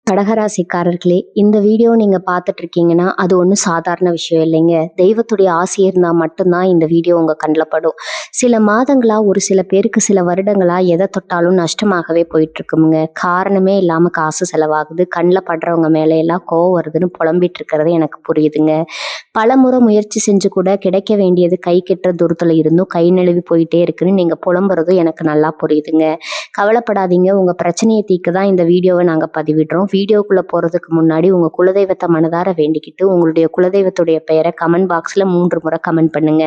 கடகராசிக்காரர்களே, இந்த வீடியோ நீங்க பார்த்துட்டு இருக்கீங்கன்னா, அது ஒண்ணும் சாதாரண விஷயம் இல்லைங்க. தெய்வத்துடைய ஆசி இருந்தா மட்டும்தான் இந்த வீடியோ உங்க கண்ல படும். சில மாதங்களா, ஒரு சில பேருக்கு சில வருடங்களா எத தொட்டாலும் நஷ்டமாகவே போயிட்டு இருக்குமுங்க. காரணமே இல்லாம காசு செலவாகுது. கண்ல படுறவங்க மேல எல்லாம் கோவம் வருதுன்னு புலம்பிட்டு இருக்கிறது எனக்கு புரியுதுங்க. பலமுறை முயற்சி செஞ்சு கூட கிடைக்க வேண்டியது கை கெட்டுற தூரத்துல இருந்தும் கை நழுவி போயிட்டே இருக்குன்னு நீங்க புலம்புறதும் எனக்கு நல்லா புரியுதுங்க. கவலைப்படாதீங்க. உங்க பிரச்சனையை தீர்க்க தான் இந்த வீடியோவை நாங்க பதிவிடுறோம். வீடியோக்குள்ள போறதுக்கு முன்னாடி உங்க குலதெய்வத்தை மனதார வேண்டிக்கிட்டு உங்களுடைய குலதெய்வத்துடைய பெயரை கமெண்ட் பாக்ஸ்ல 3 முறை கமெண்ட் பண்ணுங்க.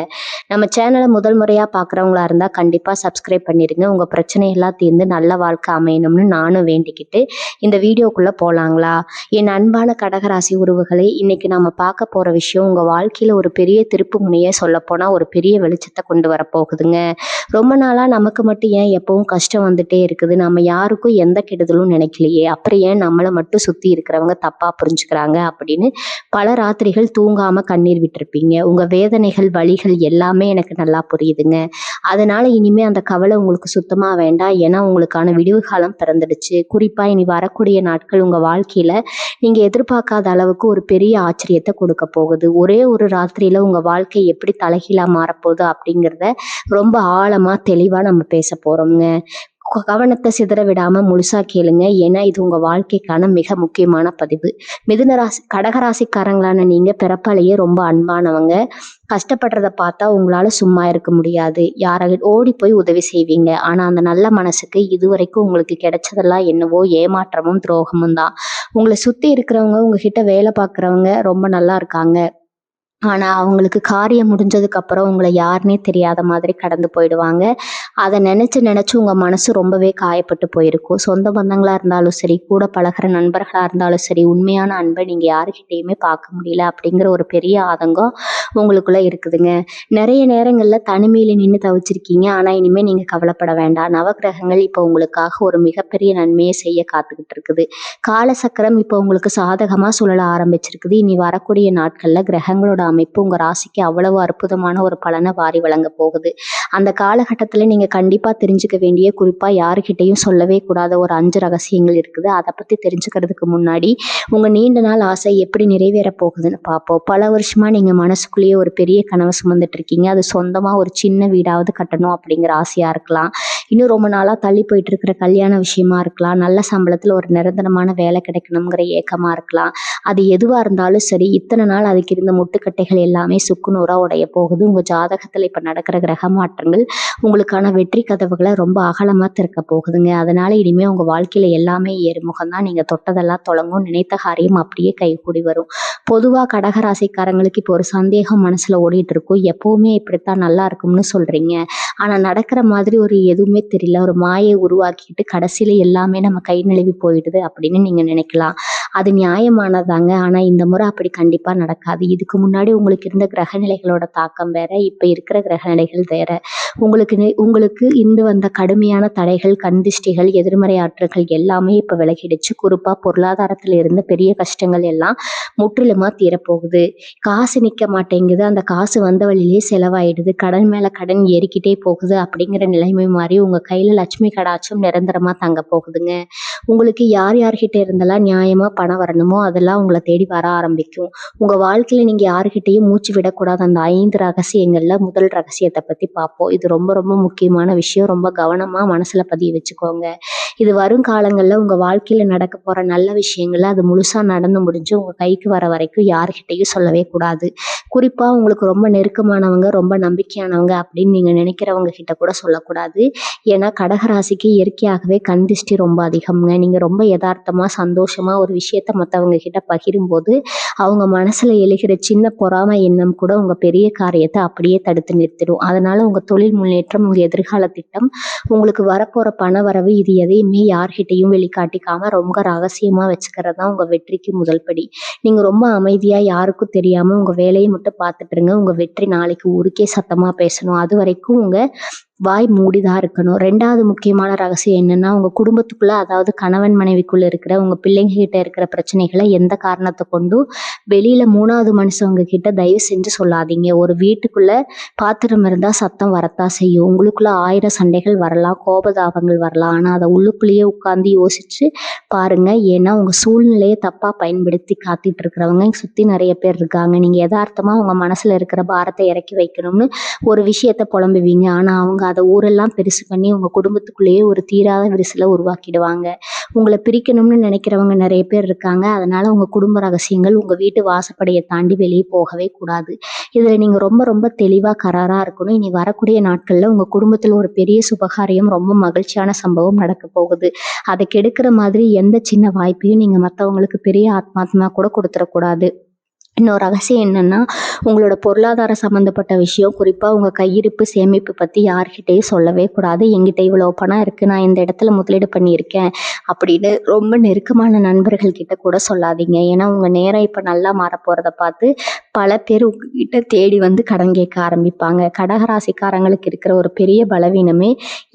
நம்ம சேனலை முதல் முறையா பாக்குறவங்களா இருந்தா கண்டிப்பா சப்ஸ்கிரைப் பண்ணிருங்க. உங்க பிரச்சனை எல்லாம் தீர்ந்து நல்ல வாழ்க்கை அமையணும்னு நானும் வேண்டிக்கிட்டு இந்த வீடியோக்குள்ள போலாங்களா? என் அன்பான கடகராசி உறவுகளே, இன்னைக்கு நாம பார்க்க போற விஷயம் உங்க வாழ்க்கையில ஒரு பெரிய திருப்பு முனையே சொல்ல போனா ஒரு பெரிய வெளிச்சத்தை கொண்டு வர போகுதுங்க. ரொம்ப நாளா நமக்கு மட்டும் ஏன் எப்பவும் கஷ்டம் வந்துட்டே இருக்குது, நம்ம யாருக்கும் எந்த கெடுதலும் நினைக்கலையே, அப்புறம் ஏன் நம்மளை மட்டும் சுத்தி இருக்கிறவங்க தப்பா புரிஞ்சுக்கிறாங்க அப்படின்னு பல ராத்திரிகள் தூங்காம கண்ணீர் விட்டிருப்பீங்க. உங்க வேதனைகள் வலிகள் எல்லாமே எனக்கு நல்லா புரியுதுங்க. அதனால இனிமே அந்த கவலை உங்களுக்கு சுத்தமா வேண்டாம். ஏன்னா உங்களுக்கான விடிவு காலம் பிறந்துடுச்சு. குறிப்பா இனி வரக்கூடிய நாட்கள் உங்க வாழ்க்கையில நீங்க எதிர்பார்க்காத அளவுக்கு ஒரு பெரிய ஆச்சரியத்தை கொடுக்க போகுது. ஒரே ஒரு ராத்திரியில உங்க வாழ்க்கை எப்படி தலைகீழா மாறப்போகுது அப்படிங்கிறத ரொம்ப ஆழமா தெளிவா நம்ம பேச போறோம்ங்க. கவனத்தை சிதற விடாம முழுசா கேளுங்க. ஏன்னா இது உங்க வாழ்க்கைக்கான மிக முக்கியமான பதிவு. கடகராசிக்காரங்களான நீங்க பிறப்பாலேயே ரொம்ப அன்பானவங்க. கஷ்டப்படுறத பார்த்தா உங்களால சும்மா இருக்க முடியாது. ஓடி போய் உதவி செய்வீங்க. ஆனா அந்த நல்ல மனசுக்கு இதுவரைக்கும் உங்களுக்கு கிடைச்சதெல்லாம் என்னவோ ஏமாற்றமும் துரோகமும் தான். உங்களை சுத்தி இருக்கிறவங்க, உங்ககிட்ட வேலை பார்க்குறவங்க ரொம்ப நல்லா இருக்காங்க. ஆனா அவங்களுக்கு காரியம் முடிஞ்சதுக்கு அப்புறம் உங்களை யாருன்னே தெரியாத மாதிரி கடந்து போயிடுவாங்க. அதை நினைச்சு உங்க மனசு ரொம்பவே காயப்பட்டு போயிருக்கும். சொந்த பந்தங்களா இருந்தாலும் சரி, கூட பழகுற நண்பர்களா இருந்தாலும் சரி, உண்மையான அன்பை நீங்க யாருக்கிட்டையுமே பார்க்க முடியல அப்படிங்கிற ஒரு பெரிய ஆதங்கம் உங்களுக்குள்ள இருக்குதுங்க. நிறைய நேரங்கள்ல தனிமையில நின்று தவிச்சிருக்கீங்க. ஆனா இனிமே நீங்க கவலைப்பட வேண்டாம். நவகிரகங்கள் இப்போ உங்களுக்காக ஒரு மிகப்பெரிய நன்மையை செய்ய காத்துக்கிட்டு இருக்குது. காலசக்கரம் இப்போ உங்களுக்கு சாதகமா சுழல ஆரம்பிச்சிருக்குது. இனி வரக்கூடிய நாட்கள்ல கிரகங்களோட அமைப்பு உங்க ராசிக்கு அவ்வளவு அற்புதமான ஒரு பலனை வாரி வழங்க போகுது. அந்த காலகட்டத்துல நீங்க கண்டிப்பா தெரிஞ்சுக்க வேண்டிய, குறிப்பா யாருக்கிட்டையும் சொல்லவே கூடாத ஒரு 5 ரகசியங்கள் இருக்குது. அதை பத்தி தெரிஞ்சுக்கிறதுக்கு முன்னாடி உங்க நீண்ட நாள் ஆசை எப்படி நிறைவேற போகுதுன்னு பார்ப்போம். பல வருஷமா நீங்க மனசுக்குள்ளேயே ஒரு பெரிய கனவு சுமந்துட்டு இருக்கீங்க. அது சொந்தமா ஒரு சின்ன வீடாவது கட்டணும் அப்படிங்கிற ஆசையா இருக்கலாம். இன்னும் ரொம்ப நாளா தள்ளி போயிட்டு இருக்கிற கல்யாண விஷயமா இருக்கலாம். நல்ல சம்பளத்துல ஒரு நிரந்தரமான வேலை கிடைக்கணுங்கிற ஏக்கமா இருக்கலாம். அது எதுவா இருந்தாலும் சரி, இத்தனை நாள் அதுக்கு இருந்த முட்டுக்கட்டைகள் எல்லாமே சுக்குநூறா உடைய போகுது. உங்க ஜாதகத்துல இப்ப நடக்கிற கிரக மாற்றங்கள் உங்களுக்கான வெற்றி கதவுகளை ரொம்ப அகலமா திறக்க போகுதுங்க. அதனால இனிமே உங்க வாழ்க்கையில எல்லாமே ஏறுமுகம் தான். நீங்க தொட்டதெல்லாம் தொடங்கும். நினைத்த காரியம் அப்படியே கைகூடி வரும். பொதுவா கடகராசிக்காரங்களுக்கு இப்போ ஒரு சந்தேகம் மனசுல ஓடிட்டு இருக்கும். எப்பவுமே இப்படித்தான் நல்லா இருக்கும்னு சொல்றீங்க, ஆனா நடக்கிற மாதிரி ஒரு எதுவுமே தெரியல, ஒரு மாயை உருவாக்கிட்டு கடைசியில எல்லாமே நம்ம கை நழுவி போயிடுது அப்படின்னு நீங்க நினைக்கலாம். அது நியாயமானதாங்க. ஆனா இந்த முறை அப்படி கண்டிப்பா நடக்காது. இதுக்கு முன்னாடி உங்களுக்கு இருந்த கிரகநிலைகளோட தாக்கம் வேற, இப்ப இருக்கிற கிரகநிலைகள் வேற. உங்களுக்கு இருந்து வந்த கடுமையான தடைகள், கண்திஷ்டிகள், எதிர்மறை ஆற்றல்கள் எல்லாமே இப்ப விலகிடுச்சு. குறிப்பா பொருளாதாரத்துல இருந்த பெரிய கஷ்டங்கள் எல்லாம் முற்றிலுமா தீரப்போகுது. காசு நிக்க மாட்டேங்குது. அந்த காசு வந்த வழியிலேயே செலவாயிடுது. கடன் மேல கடன் ஏறிக்கிட்டே போகுது அப்படிங்கிற நிலைமை மாறி உங்க கையில லட்சுமி கடாட்சம் நிரந்தரமா தங்க போகுதுங்க. உங்களுக்கு யார்கிட்ட இருந்தெல்லாம் நியாயமா பணம் வரணுமோ அதெல்லாம் உங்களை தேடி வர ஆரம்பிக்கும். உங்க வாழ்க்கையில நீங்க யாருக்கிட்டையும் மூச்சு விடக்கூடாத அந்த 5 ரகசியங்கள்ல முதல் ரகசியத்தை பத்தி பார்ப்போம். இது ரொம்ப ரொம்ப முக்கியமான விஷயம். ரொம்ப கவனமா மனசுல பதிய வச்சுக்கோங்க. இது வருங்காலங்கள்ல உங்க வாழ்க்கையில நடக்க போற நல்ல விஷயங்கள்ல அது முழுசா நடந்து முடிஞ்சு உங்க கைக்கு வர வரைக்கும் யாருக்கிட்டையும் சொல்லவே கூடாது. குறிப்பா உங்களுக்கு ரொம்ப நெருக்கமானவங்க, ரொம்ப நம்பிக்கையானவங்க அப்படின்னு நீங்க நினைக்கிறவங்க கிட்ட கூட சொல்லக்கூடாது. ஏன்னா கடகராசிக்கு இயற்கையாகவே கண் திருஷ்டி ரொம்ப அதிகம்ங்க. நீங்க ரொம்ப யதார்த்தமா சந்தோஷமா ஒரு விஷயத்த மற்றவங்க கிட்ட பகிரும்போது அவங்க மனசுல எழுகிற சின்ன பொறாமை எண்ணம் கூட உங்க பெரிய காரியத்தை அப்படியே தடுத்து நிறுத்திடும். அதனால உங்க தொழில் முன்னேற்றம், உங்க எதிர்கால திட்டம், உங்களுக்கு வரப்போற பண வரவு, இது எதையுமே யார்கிட்டையும் வெளிக்காட்டிக்காம ரொம்ப ரகசியமா வச்சுக்கிறது தான் உங்க வெற்றிக்கு முதல் படி. நீங்க ரொம்ப அமைதியா யாருக்கும் தெரியாம உங்க வேலையை மட்டும் பார்த்துட்டு இருங்க. உங்க வெற்றி நாளைக்கு ஊருக்கே சத்தமா பேசணும். அது வரைக்கும் உங்க வாய் மூடிதான் இருக்கணும். 2வது முக்கியமான ரகசியம் என்னன்னா, உங்க குடும்பத்துக்குள்ள அதாவது கணவன் மனைவிக்குள்ள இருக்கிற உங்க பிள்ளைங்க கிட்ட இருக்கிற பிரச்சனைகள எந்த காரணத்த கொண்டும் வெளியில 3வது மனுஷவங்க கிட்ட தயவு செஞ்சு சொல்லாதீங்க. ஒரு வீட்டுக்குள்ள பாத்திரம் இருந்தா சத்தம் வரத்தான் செய்யும். உங்களுக்குள்ள 1000 சண்டைகள் வரலாம், கோபதாபங்கள் வரலாம். ஆனா அத உள்ளுக்குள்ளேயே உட்கார்ந்து யோசிச்சு பாருங்க. ஏன்னா உங்க சூழ்நிலைய தப்பா பயன்படுத்தி காத்துட்டு இருக்கிறவங்க சுத்தி நிறைய பேர் இருக்காங்க. நீங்க எதார்த்தமா உங்க மனசுல இருக்கிற பாரத்தை இறக்கி வைக்கணும்னு ஒரு விஷயத்த புலம்புவீங்க. ஆனா அவங்க அத ஊரெல்லாம் பெருசு பண்ணி உங்க குடும்பத்துக்குள்ளேயே ஒரு தீராத விரிசல உருவாக்கிடுவாங்க. உங்களை பிரிக்கணும்னு நினைக்கிறவங்க நிறைய பேர் இருக்காங்க. அதனால உங்க குடும்ப ரகசியங்கள் உங்க வீட்டு வாசப்படியை தாண்டி வெளியே போகவே கூடாது. இதுல நீங்க ரொம்ப ரொம்ப தெளிவா கராரா இருக்கணும். இனி வரக்கூடிய நாட்கள்ல உங்க குடும்பத்துல ஒரு பெரிய சுபகாரியம், ரொம்ப மகிழ்ச்சியான சம்பவம் நடக்க போகுது. அதை கெடுக்கிற மாதிரி எந்த சின்ன வாய்ப்பையும் நீங்க மத்தவங்களுக்கு பெரிய ஆத்மாத்மா கூட கொடுத்துடக்கூடாது. இன்னொரு ரகசியம் என்னன்னா, உங்களோட பொருளாதார சம்மந்தப்பட்ட விஷயம், குறிப்பா உங்க கையிருப்பு, சேமிப்பு பத்தி யார்கிட்டயும் சொல்லவே கூடாது. என்கிட்ட இவ்வளோ பணம் இருக்கு, நான் இந்த இடத்துல முதலீடு பண்ணியிருக்கேன் அப்படின்னு ரொம்ப நெருக்கமான நண்பர்கள் கிட்ட கூட சொல்லாதீங்க. ஏன்னா உங்க நேரம் இப்ப நல்லா மாறப்போறத பார்த்து பல பேர் உங்ககிட்ட தேடி வந்து கடன் கேட்க ஆரம்பிப்பாங்க. கடகராசிக்காரங்களுக்கு இருக்கிற ஒரு பெரிய பலவீனமே,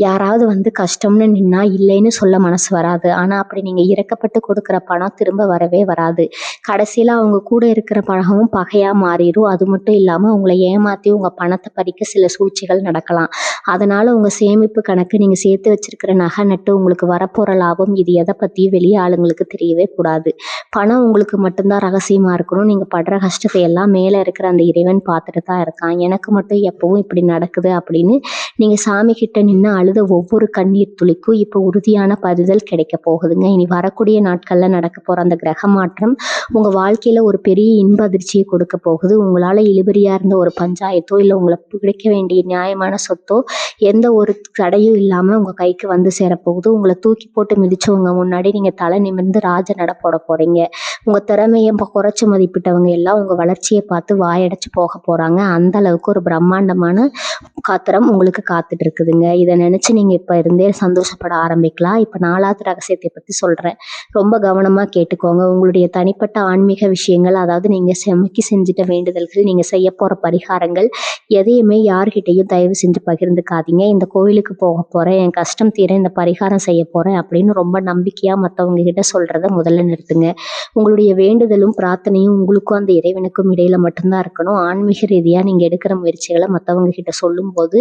யாராவது வந்து கஷ்டம்னு நின்னா இல்லைன்னு சொல்ல மனசு வராது. ஆனா அப்படி நீங்க இறக்கப்பட்டு கொடுக்குற பணம் திரும்ப வரவே வராது. கடைசியில அவங்க கூட இருக்கிற பழகவும் பகையா மாறிடும். அது மட்டும் இல்லாம உங்களை ஏமாத்தி உங்க பணத்தை பறிக்க சில சூழ்ச்சிகள் நடக்கலாம். அதனால உங்க சேமிப்பு கணக்கு, நீங்க சேர்த்து வச்சிருக்கிற நகை நட்டு, உங்களுக்கு வரப்போற லாபம், இது எதை பத்தியும் வெளியே ஆளுங்களுக்கு தெரியவே கூடாது. பணம் உங்களுக்கு மட்டும்தான் ரகசியமா இருக்கணும். நீங்க படுற கஷ்டத்தை எல்லாம் மேல இருக்கிற அந்த இறைவன் பார்த்துட்டு தான் இருக்கான். எனக்கு மட்டும் எப்பவும் இப்படி நடக்குது அப்படின்னு நீங்க சாமி கிட்ட நின்று அழுத ஒவ்வொரு கண்ணீர் துளிக்கும் இப்போ உறுதியான பதில் கிடைக்க போகுதுங்க. இனி வரக்கூடிய நாட்கள்ல நடக்க போற அந்த கிரக மாற்றம் உங்க வாழ்க்கையில ஒரு பெரிய இன்ப அதிர்ச்சியை கொடுக்க போகுது. உங்களால இழுபறியா இருந்த ஒரு பஞ்சாயத்தோ இல்லை உங்களுக்கு கிடைக்க வேண்டிய நியாயமான சொத்தோ எந்த ஒரு தடையும் இல்லாம உங்க கைக்கு வந்து சேரப்போகுது. உங்களை தூக்கி போட்டு மிதிச்சவங்க முன்னாடி நீங்க தலை நிமிர்ந்து ராஜ நட போட போறீங்க. உங்க திறமையை குறைச்சு மதிப்பிட்டவங்க எல்லாம் உங்க வளர்ச்சியை பார்த்து வாயடைச்சு போக போறாங்க. அந்த அளவுக்கு ஒரு பிரம்மாண்டமான காத்திரம் உங்களுக்கு காத்துட்டு இருக்குதுங்க. இதை நினைச்சு நீங்க இப்ப இருந்தே சந்தோஷப்பட ஆரம்பிக்கலாம். இப்ப 4வது ரகசியத்தை பத்தி சொல்றேன். ரொம்ப கவனமா கேட்டுக்கோங்க. உங்களுடைய தனிப்பட்ட ஆன்மீக விஷயங்கள், அதாவது நீங்க செஞ்சிட்ட வேண்டுதல்கள், நீங்க செய்ய போற பரிகாரங்கள் எதையுமே யார்கிட்டையும் தயவு செஞ்சு பகிர்ந்துக்காதீங்க. இந்த கோயிலுக்கு போக போறேன், என் கஷ்டம் தீர இந்த பரிகாரம் செய்ய போறேன் அப்படின்னு ரொம்ப நம்பிக்கையா மற்றவங்க கிட்ட சொல்றத முதல்ல நிறுத்துங்க. உங்களுடைய வேண்டுதலும் பிரார்த்தனையும் உங்களுக்கும் அந்த இறைவனுக்கும் இடையில மட்டும்தான் இருக்கணும். ஆன்மீக ரீதியா நீங்க எடுக்கிற முயற்சிகளை மற்றவங்க கிட்ட சொல்லும் போது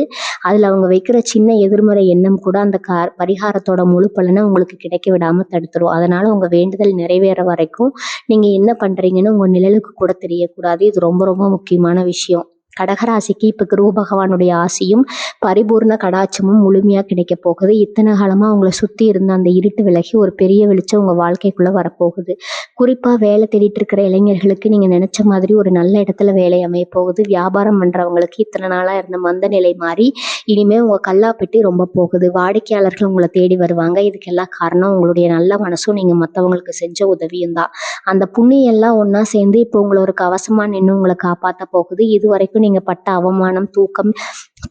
அதுல அவங்க வைக்கிற சின்ன எதிர்மறை எண்ணம் கூட அந்த பரிகாரத்தோட முழு பலனை உங்களுக்கு கிடைக்க விடாம தடுத்துரும். அதனால உங்க வேண்டுதல் நிறைவேற வரைக்கும் நீங்க என்ன பண்றீங்கன்னு உங்க நிழலுக்கு கூட தெரியக்கூடாது. இது ரொம்ப ரொம்ப முக்கியமான விஷயம். கடகராசிக்கு இப்ப குரு பகவானுடைய ஆசியும் பரிபூர்ண கடாட்சமும் முழுமையா கிடைக்க போகுது. இத்தனை காலமா உங்களை சுத்தி இருந்த அந்த இருட்டு விலகி ஒரு பெரிய வெளிச்சம் உங்க வாழ்க்கைக்குள்ள வரப்போகுது. குறிப்பா வேலை தேடிட்டு இருக்கிற இளைஞர்களுக்கு நீங்க நினைச்ச மாதிரி ஒரு நல்ல இடத்துல வேலை அமைய போகுது. வியாபாரம் பண்றவங்களுக்கு இத்தனை நாளா இருந்த மந்த நிலை மாறி இனிமே உங்க கல்லாப்பெட்டி ரொம்ப போகுது. வாடிக்கையாளர்கள் உங்களை தேடி வருவாங்க. இதுக்கெல்லாம் காரணம் உங்களுடைய நல்ல மனசும் நீங்க மற்றவங்களுக்கு செஞ்ச உதவியும் தான். அந்த புண்ணியம் எல்லாம் ஒன்னா சேர்ந்து இப்போ உங்களை ஒரு கவசமா நின்று உங்களை காப்பாற்ற போகுது. இது வரைக்கும் நீங்க பட்ட அவமானம்,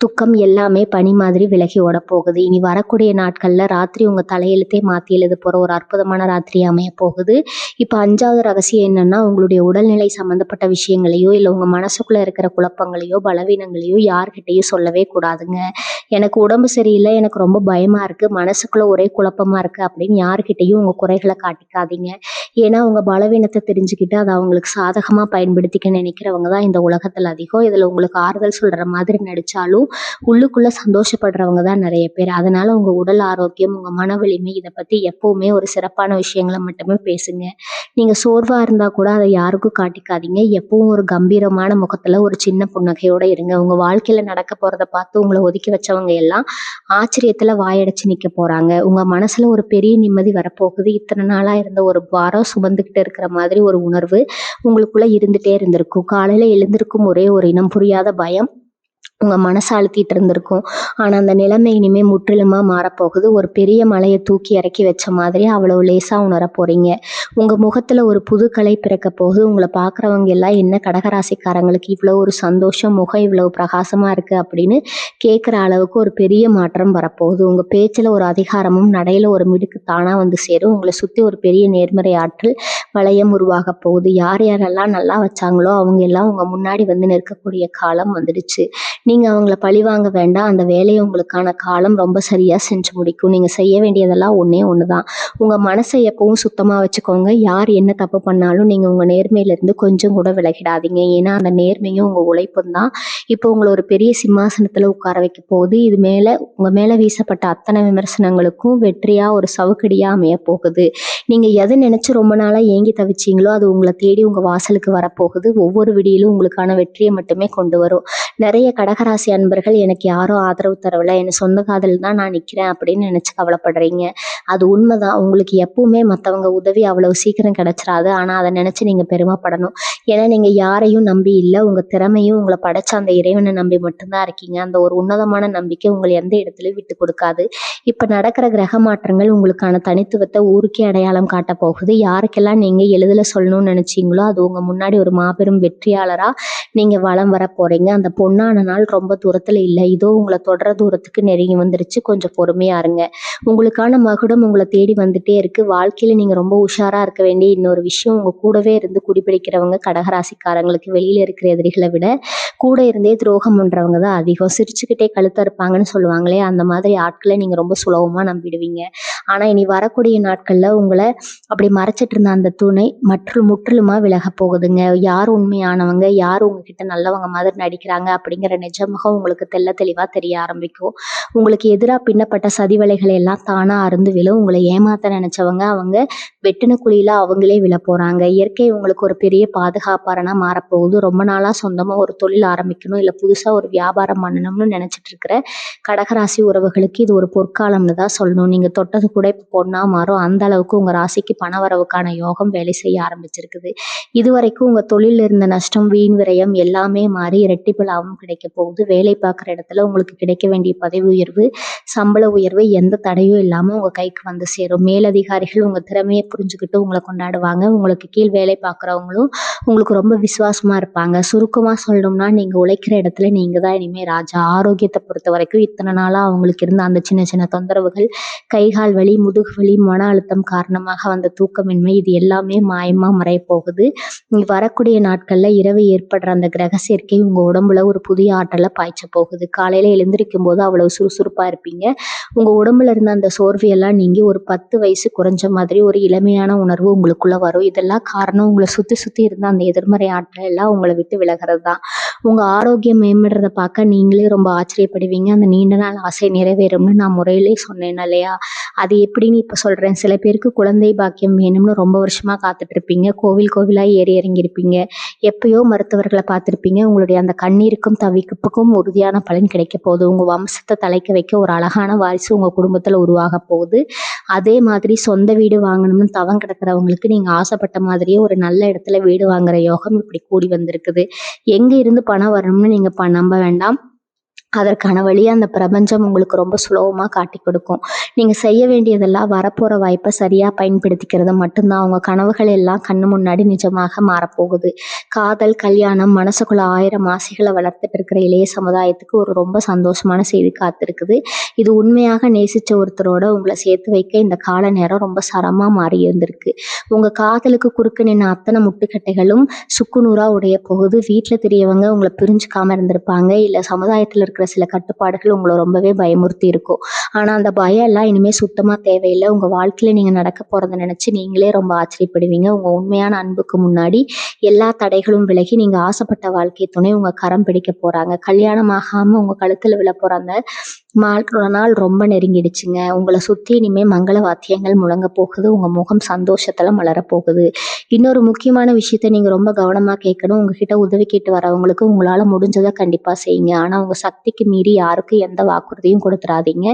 துக்கம் எல்லாமே பனி மாதிரி விலகி ஓட போகுது. இனி வரக்கூடிய நாட்கள்ல ராத்திரி உங்க தலையெழுத்தே மாத்தி எழுத போற ஒரு அற்புதமான ராத்திரி அமைய போகுது. இப்ப 5வது ரகசியம் என்னன்னா, உங்களுடைய உடல்நிலை சம்பந்தப்பட்ட விஷயங்களையோ இல்லை உங்க மனசுக்குள்ள இருக்கிற குழப்பங்களையோ பலவீனங்களையோ யார்கிட்டையும் சொல்லவே கூடாதுங்க. எனக்கு உடம்பு சரியில்லை, எனக்கு ரொம்ப பயமா இருக்கு, மனசுக்குள்ள ஒரே குழப்பமா இருக்கு அப்படின்னு யார்கிட்டையும் உங்க குறைகளை காட்டிக்காதீங்க. ஏன்னா உங்க பலவீனத்தை தெரிஞ்சுக்கிட்டு அதை அவங்களுக்கு சாதகமா பயன்படுத்திக்க நினைக்கிறவங்க தான் இந்த உலகத்துல அதிகம். இதுல உங்களுக்கு ஆறுதல் சொல்ற மாதிரி நடிச்சாலும் உள்ளுக்குள்ள சந்தோஷப்படுறவங்க தான் நிறைய பேர். அதனால உங்க உடல் ஆரோக்கியம், உங்க மன வலிமை, இதை பத்தி எப்பவுமே ஒரு சிறப்பான விஷயங்களை மட்டுமே பேசுங்க. நீங்க சோர்வா இருந்தா கூட அதை யாருக்கும் காட்டிக்காதீங்க. எப்பவும் ஒரு கம்பீரமான முகத்துல ஒரு சின்ன புன்னகையோட இருங்க. உங்க வாழ்க்கையில நடக்க போறதை பார்த்து உங்களை ஒதுக்கி வச்சவங்க எல்லாம் ஆச்சரியத்துல வாயடைச்சு நிக்க போறாங்க. உங்க மனசுல ஒரு பெரிய நிம்மதி வரப்போகுது. இத்தனை நாளா இருந்த ஒரு வாரம் சுமந்துகிட்டு இருக்கிற மாதிரி ஒரு உணர்வு உங்களுக்குள்ள இருந்துட்டே இருந்திருக்கும். காலையில எழுந்திருக்கும் ஒரே ஒரு இனம் புரியாத பயம் உங்க மனசை அழுத்திட்டு இருந்திருக்கும். ஆனா அந்த நிலைமை இனிமே முற்றிலுமா மாறப்போகுது. ஒரு பெரிய மலையை தூக்கி இறக்கி வச்ச மாதிரி அவ்வளவு லேசா உணர போறீங்க. உங்க முகத்துல ஒரு புது கலை பிறக்க போகுது. உங்களை பாக்குறவங்க எல்லாம் என்ன கடகராசிக்காரங்களுக்கு இவ்வளவு ஒரு சந்தோஷம், முகம் இவ்வளவு பிரகாசமா இருக்கு அப்படின்னு கேட்குற அளவுக்கு ஒரு பெரிய மாற்றம் வரப்போகுது. உங்க பேச்சுல ஒரு அதிகாரமும் நடையில ஒரு மிடுக்கு தானா வந்து சேரும். உங்களை சுத்தி ஒரு பெரிய நேர்மறை ஆற்றல் வளையம் உருவாக போகுது. யார் யாரெல்லாம் நல்லா வச்சாங்களோ அவங்க எல்லாம் உங்க முன்னாடி வந்து நிற்கக்கூடிய காலம் வந்துடுச்சு. நீங்க அவங்கள பழிவாங்க வேண்டாம். அந்த வேலையை உங்களுக்கான காலம் ரொம்ப சரியா செஞ்சு முடிக்கும். நீங்க செய்ய வேண்டியதெல்லாம் ஒண்ணே ஒண்ணுதான். உங்க மனசை எப்பவும் சுத்தமா வச்சுக்கோங்க. யார் என்ன தப்பு பண்ணாலும் நீங்க உங்க நேர்மையிலிருந்து கொஞ்சம் கூட விலகிடாதீங்க. ஏன்னா அந்த நேர்மையும் உங்க உழைப்பும் தான் இப்போ உங்கள ஒரு பெரிய சிம்மாசனத்துல உட்கார வைக்க போகுது. இது மேல உங்க மேல வீசப்பட்ட அத்தனை விமர்சனங்களுக்கும் வெற்றியா ஒரு சவுக்கடியா அமைய போகுது. நீங்க எதை நினைச்சு ரொம்ப நாளா ஏங்கி தவிச்சீங்களோ அது உங்களை தேடி உங்க வாசலுக்கு வரப்போகுது. ஒவ்வொரு விடியிலும் உங்களுக்கான வெற்றியை மட்டுமே கொண்டு வரும். நிறைய கடகராசி அன்பர்கள் எனக்கு யாரும் ஆதரவு தரவில்லை, என் சொந்த காதல் தான் நான் நிக்கிறேன் அப்படின்னு நினைச்சு கவலைப்படுறீங்க. அது உண்மைதான். உங்களுக்கு எப்பவுமே மற்றவங்க உதவி அவ்வளவு சீக்கிரம் கிடைச்சிடாது. ஆனா அதை நினைச்சு நீங்க பெருமைப்படணும். ஏன்னா நீங்க யாரையும் நம்பி இல்லை, உங்க திறமையும் உங்களை படைச்ச அந்த இறைவனை நம்பி மட்டும்தான் இருக்கீங்க. அந்த ஒரு உன்னதமான நம்பிக்கை உங்களை எந்த இடத்துலயும் விட்டு கொடுக்காது. இப்ப நடக்கிற கிரக மாற்றங்கள் உங்களுக்கான தனித்துவத்தை ஊருக்கே அடையாளம் காட்ட போகுது. யாருக்கெல்லாம் நீங்க எளிதில் சொல்லணும்னு நினைச்சீங்களோ அது உங்க முன்னாடி ஒரு மாபெரும் வெற்றியாளரா நீங்க வலம் வர போறீங்க. அந்த பொன்னான நாள் ரொம்ப தூரத்துல இல்லை, இதோ உங்களை தொடர தூரத்துக்கு நெருங்கி வந்துருச்சு. கொஞ்சம் பொறுமையா இருங்க. உங்களுக்கான மகுடம் உங்களை தேடி வந்துட்டே இருக்கு. வாழ்க்கையில நீங்க ரொம்ப உஷாரா இருக்க வேண்டிய இன்னொரு விஷயம், உங்க கூடவே இருந்து குடிபிடிக்கிறவங்க கடகராசிக்காரங்களுக்கு வெளியில இருக்கிற எதிரிகளை விட கூட இருந்தே துரோகம் பண்றவங்க தான் அதிகம். சிரிச்சுக்கிட்டே கழுத்த இருப்பாங்கன்னு சொல்லுவாங்களே, அந்த மாதிரி ஆட்களை நீங்க ரொம்ப சுலபமா நம்பிடுவீங்க. ஆனா இனி வரக்கூடிய நாட்கள்ல உங்களை அப்படி மறைச்சிட்டு இருந்த அந்த துணை முற்றிலுமா விலக போகுதுங்க. யார் உண்மையானவங்க, யார் உங்ககிட்ட நல்லவங்க மாதிரி நடிக்கிறாங்க அப்படிங்கிற நிஜமுகம் உங்களுக்கு தெள்ள தெளிவா தெரிய ஆரம்பிக்கும். உங்களுக்கு எதிராக பின்னப்பட்ட சதிவலைகளை எல்லாம் தானா அருந்து விழும். உங்களை ஏமாத்த நினைச்சவங்க அவங்க வெட்டின குழியில அவங்களே விழ போறாங்க. இயற்கை உங்களுக்கு ஒரு பெரிய பாதுகாப்பாரனா மாறப்போகுது. ரொம்ப நாளா சொந்தமா ஒரு தொழில் ஆரம்பிக்கணும், இல்ல புதுசா ஒரு வியாபாரம் பண்ணணும்னு நினைச்சிட்டு இருக்கிற கடகராசி உறவுகளுக்கு இது ஒரு பொற்காலம்னு தான் சொல்லணும். நீங்க தொட்டது கூட இப்போ பொண்ணா மாறும். அந்த அளவுக்கு உங்க ராசிக்கு பணவரவுக்கான யோகம் வேலை செய்ய ஆரம்பிச்சிருக்குது. இதுவரைக்கும் உங்க தொழில இருந்த நஷ்டம், வீண் விரயம் எல்லாமே மாறி இரட்டிப்பு லாபம் கிடைக்க போகுது. வேலை பார்க்குற இடத்துல உங்களுக்கு கிடைக்க வேண்டிய பதவி உயர்வு, சம்பள உயர்வு எந்த தடையும் இல்லாம உங்க கைக்கு வந்து சேரும். மேலதிகாரிகள் உங்க திறமையை புரிஞ்சுக்கிட்டு உங்களை கொண்டாடுவாங்க. உங்களுக்கு கீழ் வேலை பார்க்குறவங்களும் உங்களுக்கு ரொம்ப விசுவாசமா இருப்பாங்க. சுருக்கமா சொல்லணும்னா நீங்க உழைக்கிற இடத்துல நீங்க தான் இனிமே ராஜா. ஆரோக்கியத்தை பொறுத்த வரைக்கும் இத்தனை நாளா அவங்களுக்கு இருந்த அந்த சின்ன சின்ன தொந்தரவுகள், கைகால் வலி, முதுகு வலி, மன அழுத்தம் காரணமாக வந்த தூக்கமின்மை, இது எல்லாமே மாயமா மறைய போகுது. வரக்கூடிய நாட்கள்ல இரவு ஏற்படுற அந்த கிரக சேர்க்கை உங்க உடம்புல ஒரு புதிய ஆற்றலை பாய்ச்ச போகுது. காலையில எழுந்திருக்கும் போது அவ்வளவு சுறுசுறுப்பா இருப்பீங்க. உங்க உடம்புல இருந்த அந்த சோர்வையெல்லாம் நீங்கி ஒரு 10 வயசு குறைஞ்ச மாதிரி ஒரு இளமையான உணர்வு உங்களுக்குள்ள வரும். இதெல்லாம் காரணம் உங்களை சுத்தி சுத்தி இருந்த அந்த எதிர்மறை ஆற்றல் எல்லாம் உங்களை விட்டு விலகிறது தான். உங்க ஆரோக்கியம் மேம்படுறத பார்க்க நீங்களே ரொம்ப ஆச்சரியப்படுவீங்க. அந்த நீண்ட நாள் ஆசை நிறைவேறும்னு நான் முறையிலே சொன்னேன் இல்லையா? அது எப்படின்னு இப்ப சொல்றேன். சில பேருக்கு குழந்தை பாக்கியம் வேணும்னு ரொம்ப வருஷமா காத்துட்டு இருப்பீங்க. கோவில் கோவிலா ஏறி இறங்கியிருப்பீங்க. எப்பயோ மருத்துவர்களை பார்த்திருப்பீங்க. உங்களுடைய அந்த கண்ணீருக்கும் தவிப்புக்கும் உறுதியான பலன் கிடைக்க போகுது. உங்க வம்சத்தை தலைக்க வைக்க ஒரு அழகான வாரிசு உங்க குடும்பத்துல உருவாக போகுது. அதே மாதிரி சொந்த வீடு வாங்கணும்னு தவம் கிடக்கிறவங்களுக்கு நீங்க ஆசைப்பட்ட மாதிரியே ஒரு நல்ல இடத்துல வீடு வாங்குற யோகம் இப்படி கூடி வந்திருக்குது. எங்க இருந்து பணம் வரணும்னு நீங்க நம்ப வேண்டாம். அதற்கான வழியை அந்த பிரபஞ்சம் உங்களுக்கு ரொம்ப சுலபமா காட்டி கொடுக்கும். நீங்க செய்ய வேண்டியதெல்லாம் வரப்போற வாய்ப்பை சரியா பயன்படுத்திக்கிறது மட்டும்தான். உங்க கனவுகள் எல்லாம் கண்ணு முன்னாடி நிஜமாக மாறப்போகுது. காதல், கல்யாணம், மனசுக்குள்ள 1000 ஆசைகளை வளர்த்துட்டு இருக்கிற இளைய சமுதாயத்துக்கு ஒரு ரொம்ப சந்தோஷமான செய்தி காத்திருக்குது. இது உண்மையாக நேசிச்ச ஒருத்தரோட உங்களை சேர்த்து வைக்க இந்த கால நேரம் ரொம்ப சரமா மாறி இருந்திருக்கு. உங்க காதலுக்கு குறுக்க நின்ன அத்தனை முட்டுக்கட்டைகளும் சுக்குநூறா உடைய போகுது. வீட்டுல தெரியவங்க உங்களை பிரிஞ்சுக்காம இருந்திருப்பாங்க, இல்ல சமுதாயத்துல இருக்கிற சில கட்டுப்பாடுகள் உங்களை ரொம்பவே பயமுறுத்தி இருக்கும். ஆனா அந்த பயம் எல்லாம் இனிமே சுத்தமா தேவையில்லை. உங்க வாழ்க்கையில நீங்க நடக்க போறதை நினைச்சு நீங்களே ரொம்ப ஆச்சரியப்படுவீங்க. உங்க உண்மையான அன்புக்கு முன்னாடி எல்லா தடைகளும் விலகி நீங்க ஆசைப்பட்ட வாழ்க்கை துணை உங்க கரம் பிடிக்க போறாங்க. கல்யாணம் ஆகாம உங்க கழுத்துல விழ போற அந்த நாள் ரொம்ப நெருங்கிடுச்சுங்க. உங்களை சுத்தி இனிமே மங்கள வாத்தியங்கள் முழங்க போகுது. உங்க முகம் சந்தோஷத்துல மலர போகுது. இன்னொரு முக்கியமான விஷயத்த நீங்க ரொம்ப கவனமா கேட்கணும். உங்ககிட்ட உதவி கேட்டு வரவங்களுக்கு உங்களால முடிஞ்சதை கண்டிப்பா செய்யுங்க. ஆனா உங்க சக்திக்கு மீறி யாருக்கும் எந்த வாக்குறுதியும் கொடுத்துடாதீங்க.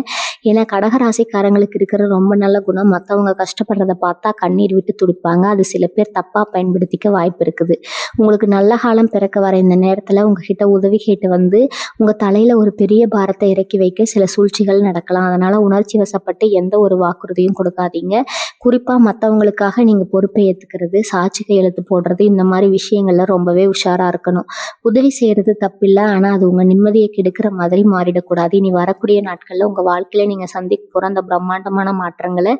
ஏன்னா கடகராசிக்காரங்களுக்கு இருக்கிற ரொம்ப நல்ல குணம், மற்றவங்க கஷ்டப்படுறத பார்த்தா கண்ணீர் விட்டு துடிப்பாங்க. அது சில பேர் தப்பா பயன்படுத்திக்க வாய்ப்பு இருக்குது. உங்களுக்கு நல்ல காலம் பிறக்க வர இந்த நேரத்துல உங்ககிட்ட உதவி கேட்டு வந்து உங்க தலையில ஒரு பெரிய பாரத்தை இறக்கி வைக்க சில சூழ்ச்சிகள் நடக்கலாம். அதனால உணர்ச்சி வசப்பட்டு எந்த ஒரு வாக்குறுதியும் கொடுக்காதீங்க. குறிப்பா மற்றவங்களுக்காக நீங்க பொறுப்பை ஏத்துக்கிறது, சாட்சி கையெழுத்து போடுறது, இந்த மாதிரி விஷயங்கள்ல ரொம்பவே உஷாரா இருக்கணும். உதவி செய்யறது தப்பில்லை, ஆனா அது உங்க நிம்மதியை கெடுக்கிற மாதிரி மாறிடக்கூடாது. இனி வரக்கூடிய நாட்கள்ல உங்க வாழ்க்கையில நீங்க சந்திக்க போற அந்த பிரம்மாண்டமான மாற்றங்களை